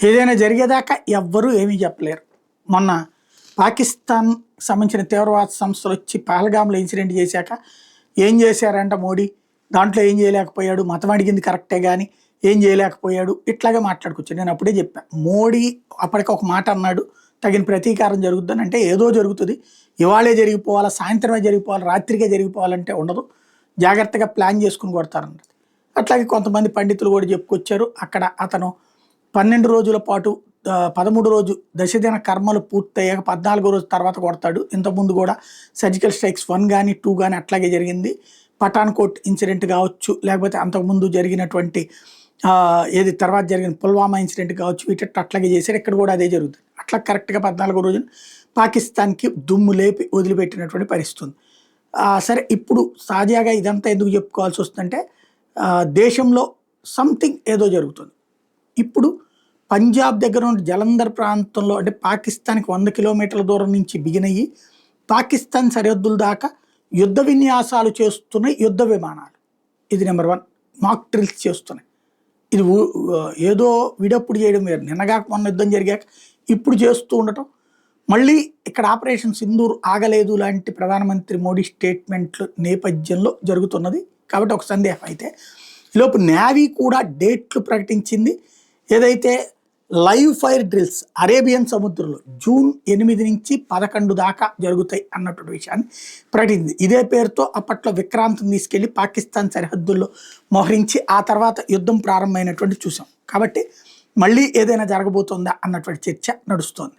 ఏదైనా జరిగేదాకా ఎవ్వరూ ఏమీ చెప్పలేరు. మొన్న పాకిస్తాన్ సంబంధించిన తీవ్రవాద సంస్థలు వచ్చి పహల్గామ్లో ఇన్సిడెంట్ చేశాక ఏం చేశారంట మోడీ, దాంట్లో ఏం చేయలేకపోయాడు, మతం అడిగింది కరెక్టే కానీ ఏం చేయలేకపోయాడు, ఇట్లాగే మాట్లాడుకోవచ్చు. నేను అప్పుడే చెప్పాను, మోడీ అప్పటికి ఒక మాట అన్నాడు, తగిన ప్రతీకారం జరుగుతుందని. అంటే ఏదో జరుగుతుంది, ఇవాళే జరిగిపోవాలా, సాయంత్రమే జరిగిపోవాలి, రాత్రికే జరిగిపోవాలంటే ఉండదు, జాగ్రత్తగా ప్లాన్ చేసుకుని కొడతారన్నది. అట్లాగే కొంతమంది పండితులు కూడా చెప్పుకొచ్చారు. అక్కడ అతను 12 రోజుల పాటు 13 రోజు దశదిన కర్మలు పూర్తయ్యాక 14వ రోజు తర్వాత కొడతాడు. ఇంతకుముందు కూడా సర్జికల్ స్ట్రైక్స్ 1 కానీ 2 కానీ అట్లాగే జరిగింది. పఠాన్కోట్ ఇన్సిడెంట్ కావచ్చు, లేకపోతే అంతకుముందు జరిగినటువంటి ఏది తర్వాత జరిగిన పుల్వామా ఇన్సిడెంట్ కావచ్చు, వీటి అట్లాగే చేశారు. ఇక్కడ కూడా అదే జరుగుతుంది. అట్లా కరెక్ట్గా 14వ రోజున పాకిస్తాన్కి దుమ్ము లేపి వదిలిపెట్టినటువంటి పరిస్థితి ఉంది. సరే, ఇప్పుడు తాజాగా ఇదంతా ఎందుకు చెప్పుకోవాల్సి వస్తుందంటే దేశంలో సంథింగ్ ఏదో జరుగుతుంది. ఇప్పుడు పంజాబ్ దగ్గర ఉన్న జలంధర్ ప్రాంతంలో, అంటే పాకిస్తాన్కి 100 కిలోమీటర్ల దూరం నుంచి బిగినయ్యి పాకిస్తాన్ సరిహద్దుల దాకా యుద్ధ విన్యాసాలు చేస్తున్నాయి యుద్ధ విమానాలు. ఇది నెంబర్ 1. మాక్ డ్రిల్స్ చేస్తున్నాయి. ఇది ఏదో విడప్పుడు చేయడం వేరు. నిన్నగాక మొన్న యుద్ధం జరిగాక ఇప్పుడు చేస్తూ ఉండటం, మళ్ళీ ఇక్కడ ఆపరేషన్ సింధూర్ ఆగలేదు లాంటి ప్రధానమంత్రి మోడీ స్టేట్మెంట్లు నేపథ్యంలో జరుగుతున్నది. కాబట్టి ఒక సందేహం. అయితే ఈలోపు నేవీ కూడా డేట్లు ప్రకటించింది. ఏదైతే లైవ్ ఫైర్ డ్రిల్స్ అరేబియన్ సముద్రంలో జూన్ 8 నుంచి 11 దాకా జరుగుతాయి అన్నటువంటి విషయాన్ని ప్రకటించింది. ఇదే పేరుతో అప్పట్లో విక్రాంత్ని తీసుకెళ్లి పాకిస్తాన్ సరిహద్దుల్లో మోహరించి ఆ తర్వాత యుద్ధం ప్రారంభమైనటువంటి చూసాం. కాబట్టి మళ్ళీ ఏదైనా జరగబోతుందా అన్నటువంటి చర్చ నడుస్తోంది.